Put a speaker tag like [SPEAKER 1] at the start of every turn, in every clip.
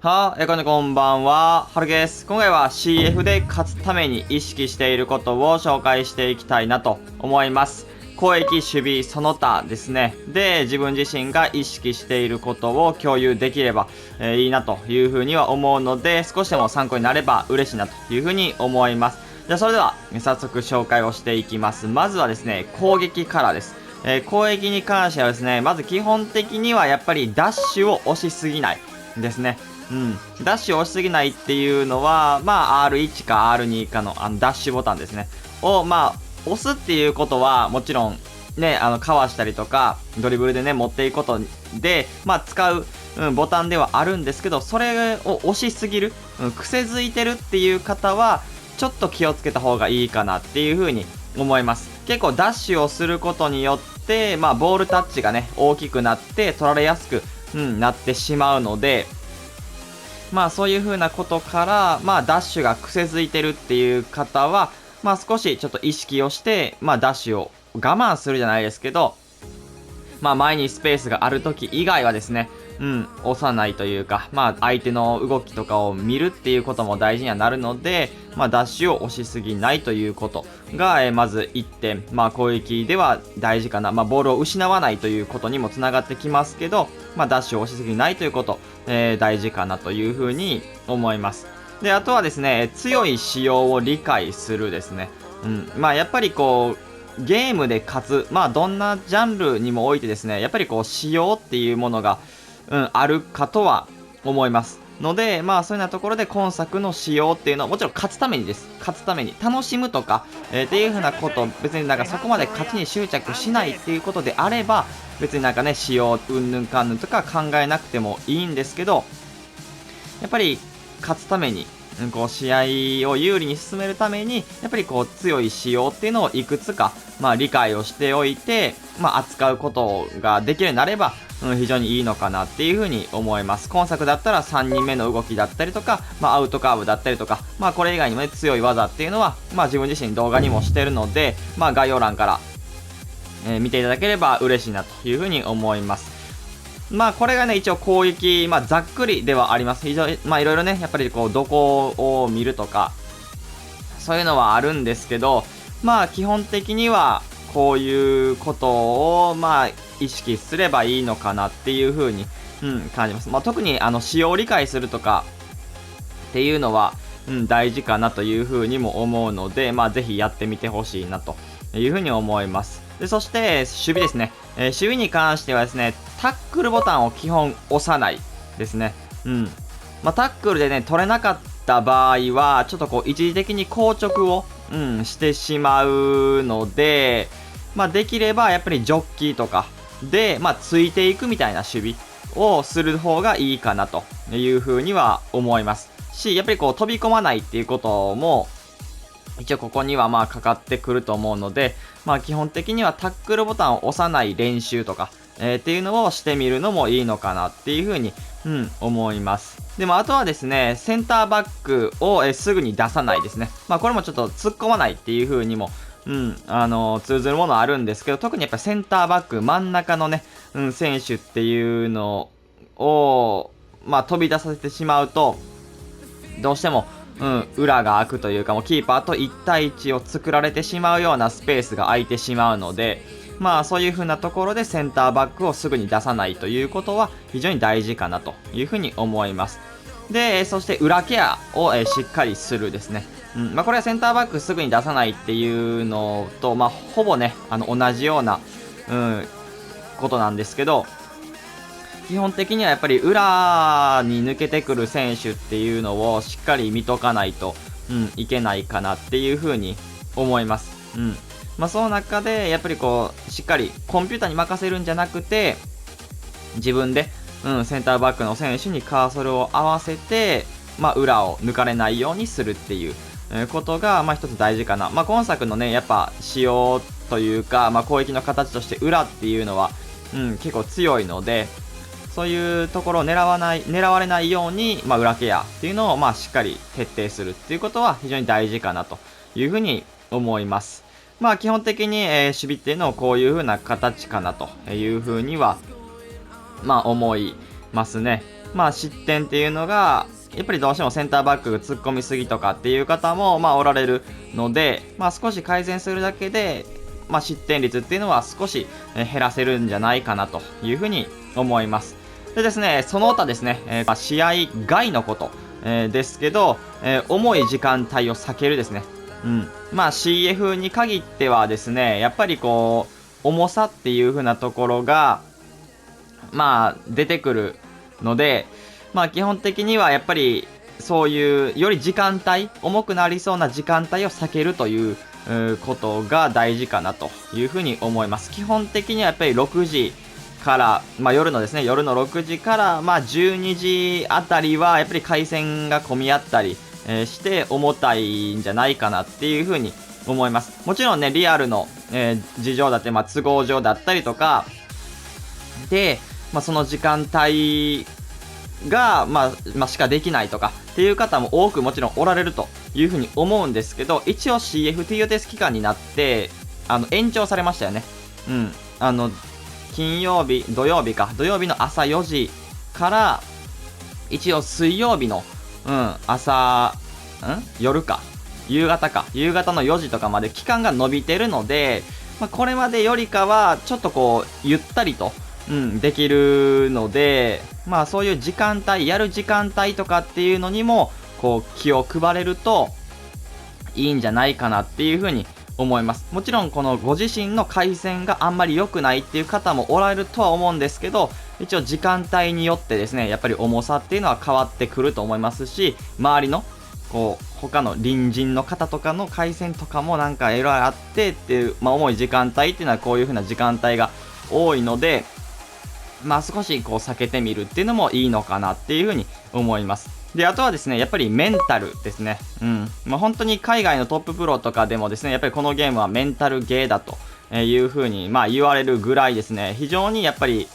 [SPEAKER 1] こんばんは。はるです。今回は CF で勝つために意識していることを紹介していきたいなと思います。攻撃、守備、その他ですね。で、自分自身が意識していることを共有できれば、いいなというふうには思うので、少しでも参考になれば嬉しいなというふうに思います。じゃあそれでは、早速紹介をしていきます。まずはですね、攻撃からです。攻撃に関してはですね、まず基本的にはやっぱりダッシュを押しすぎないですね。ダッシュを押しすぎないっていうのは、R1 か R2 かのダッシュボタンですね。を、押すっていうことは、もちろん、ね、かわしたりとか、ドリブルでね、持っていくことで、使う、ボタンではあるんですけど、それを押しすぎる、癖づいてるっていう方は、ちょっと気をつけた方がいいかなっていう風に思います。結構ダッシュをすることによって、ボールタッチがね、大きくなって、取られやすく、なってしまうので、そういう風なことから、ダッシュが癖づいてるっていう方は、少しちょっと意識をして、ダッシュを我慢するじゃないですけど、前にスペースがある時以外はですね、押さないというか、相手の動きとかを見るっていうことも大事にはなるので、ダッシュを押しすぎないということが、まず1点、攻撃では大事かな。ボールを失わないということにもつながってきますけど、ダッシュを押しすぎないということ、大事かなというふうに思います。で、あとはですね、強い仕様を理解するですね。やっぱりこう、ゲームで勝つ、どんなジャンルにもおいてですね、やっぱりこう、仕様っていうものが、あるかとは思います。ので、そういうようなところで今作の仕様っていうのはもちろん勝つためにです。勝つために。楽しむとか、っていう風なこと、別になんかそこまで勝ちに執着しないっていうことであれば、別になんかね、仕様、うんぬんかんぬんとか考えなくてもいいんですけど、やっぱり勝つために、こう試合を有利に進めるために、やっぱりこう強い仕様っていうのをいくつか、理解をしておいて、扱うことができるようになれば、非常にいいのかなっていうふうに思います。今作だったら3人目の動きだったりとか、アウトカーブだったりとか、これ以外にもね、強い技っていうのは、自分自身動画にもしてるので、概要欄から、見ていただければ嬉しいなというふうに思います。これがね、一応攻撃、ざっくりではあります。非常に、いろいろね、やっぱりこう、どこを見るとか、そういうのはあるんですけど、基本的には、こういうことを、意識すればいいのかなっていう風に、感じます。特に、仕様を理解するとか、っていうのは、大事かなという風にも思うので、ぜひやってみてほしいなという風に思います。で、そして、守備ですね。守備に関してはですね、タックルボタンを基本押さないですね。タックルでね、取れなかった場合は、ちょっとこう、一時的に硬直を、してしまうので、できればやっぱりジョッキーとかで、ついていくみたいな守備をする方がいいかなというふうには思います。やっぱりこう、飛び込まないっていうことも、一応ここにはかかってくると思うので、基本的にはタックルボタンを押さない練習とか、っていうのをしてみるのもいいのかなっていうふうに、思います。でもあとはですね、センターバックを、すぐに出さないですね。これもちょっと突っ込まないっていうふうにも、通ずるものあるんですけど、特にやっぱセンターバック、真ん中のね、選手っていうのを、飛び出させてしまうと、どうしても、裏が空くというか、もうキーパーと1対1を作られてしまうようなスペースが空いてしまうので、そういう風なところでセンターバックをすぐに出さないということは非常に大事かなという風に思います。で、そして裏ケアを、しっかりするですね。これはセンターバックすぐに出さないっていうのと、ほぼね、同じような、ことなんですけど、基本的にはやっぱり裏に抜けてくる選手っていうのをしっかり見とかないと、いけないかなっていう風に思います。その中でやっぱりこうしっかりコンピューターに任せるんじゃなくて自分で、センターバックの選手にカーソルを合わせて、裏を抜かれないようにするっていうことが一つ大事かな。今作のねやっぱ仕様というか、攻撃の形として裏っていうのは、結構強いので。そういうところを狙われないように、裏ケアっていうのを、しっかり徹底するっていうことは非常に大事かなというふうに思います。基本的に、守備っていうのをこういうふうな形かなというふうには、思いますね。失点っていうのが、やっぱりどうしてもセンターバックが突っ込みすぎとかっていう方も、おられるので、少し改善するだけで、失点率っていうのは少し減らせるんじゃないかなというふうに思います。でですね、その他ですね、試合外のこと、ですけど、重い時間帯を避けるですね。CF に限ってはですね、やっぱりこう、重さっていう風なところが、出てくるので、基本的にはやっぱり、そういう、より時間帯、重くなりそうな時間帯を避けるということが大事かなというふうに思います。基本的にはやっぱり6時から、夜のですね、夜の6時から、12時あたりは、やっぱり回線が混み合ったり、して重たいんじゃないかなっていうふうに思います。もちろんね、リアルの、事情だって、都合上だったりとか、で、その時間帯が、しかできないとかっていう方も多くもちろんおられるというふうに思うんですけど、一応 CFTO テス期間になって、延長されましたよね。金曜日、土曜日の朝4時から、一応水曜日の、夜か、夕方の4時とかまで期間が伸びてるので、これまでよりかは、ちょっとこう、ゆったりと、できるので、そういう時間帯、やる時間帯とかっていうのにも、こう、気を配れると、いいんじゃないかなっていうふうに思います。もちろん、このご自身の回線があんまり良くないっていう方もおられるとは思うんですけど、一応時間帯によってですね、やっぱり重さっていうのは変わってくると思いますし、周りの、こう、他の隣人の方とかの回線とかもなんかいろいろあってっていう、重い時間帯っていうのはこういう風な時間帯が多いので、少しこう避けてみるっていうのもいいのかなっていう風に思います。で、あとはですね、やっぱりメンタルですね。本当に海外のトッププロとかでもですね、やっぱりこのゲームはメンタルゲーだという風に、言われるぐらいですね、非常にやっぱり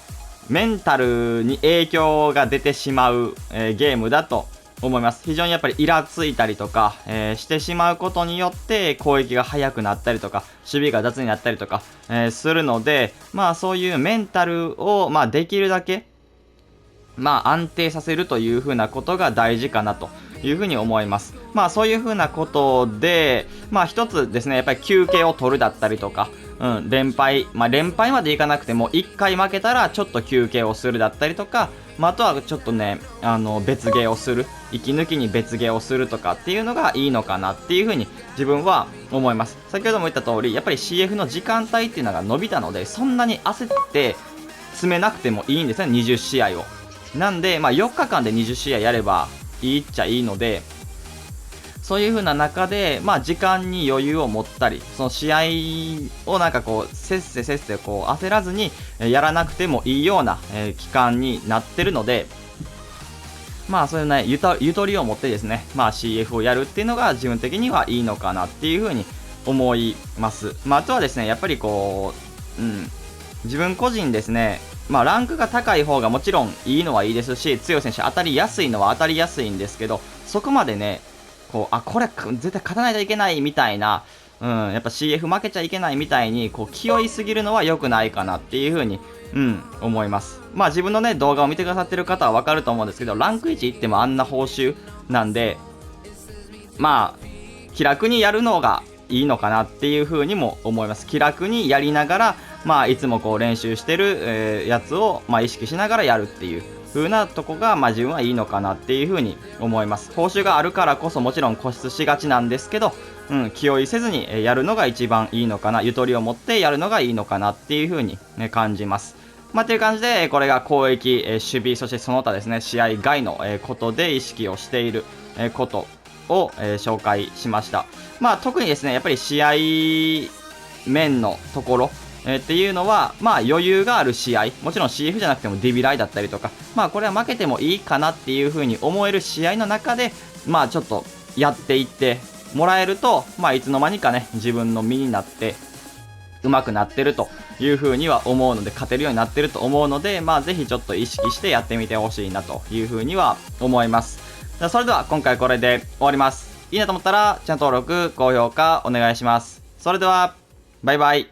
[SPEAKER 1] メンタルに影響が出てしまう、ゲームだと思います。非常にやっぱりイラついたりとか、してしまうことによって攻撃が速くなったりとか、守備が雑になったりとか、するので、そういうメンタルを、できるだけ、安定させるというふうなことが大事かなというふうに思います。そういうふうなことで、一つですね、やっぱり休憩を取るだったりとか、連敗、連敗までいかなくても、1回負けたらちょっと休憩をするだったりとか、あとはちょっとね、別ゲーをする、息抜きに別ゲーをするとかっていうのがいいのかなっていうふうに自分は思います。先ほども言った通り、やっぱり CF の時間帯っていうのが伸びたので、そんなに焦って詰めなくてもいいんですね、20試合を。なんで、4日間で20試合やればいいっちゃいいので、そういう風な中で、時間に余裕を持ったり、その試合をなんかこう、せっせこう焦らずにやらなくてもいいような、期間になってるので、そういうね、ゆとりを持ってですね、CF をやるっていうのが自分的にはいいのかなっていう風に思います。あとはですね、やっぱりこう、自分個人ですね、ランクが高い方がもちろんいいのはいいですし、強い選手当たりやすいのは当たりやすいんですけど、そこまでね、こう、これ絶対勝たないといけないみたいな、やっぱ CF 負けちゃいけないみたいに、こう、気負いすぎるのは良くないかなっていう風に、思います。自分のね、動画を見てくださってる方はわかると思うんですけど、ランク1行ってもあんな報酬なんで、気楽にやるのがいいのかなっていう風にも思います。気楽にやりながら、いつもこう練習してる、やつを、意識しながらやるっていう風なとこが、自分はいいのかなっていう風に思います。報酬があるからこそもちろん固執しがちなんですけど、気負いせずにやるのが一番いいのかな、ゆとりを持ってやるのがいいのかなっていう風に、感じます。っていう感じで、これが攻撃、守備、そしてその他ですね、試合外の、ことで意識をしている、ことを、紹介しました。特にですね、やっぱり試合面のところ、っていうのは、余裕がある試合、もちろん CF じゃなくても DB ライだったりとか、これは負けてもいいかなっていう風に思える試合の中で、ちょっとやっていってもらえると、いつの間にかね、自分の身になって、上手くなってるという風には思うので、勝てるようになってると思うので、ぜひちょっと意識してやってみてほしいなという風には思います。それでは今回これで終わります。いいなと思ったら、チャンネル登録、高評価お願いします。それでは、バイバイ。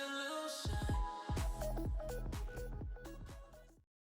[SPEAKER 2] solution.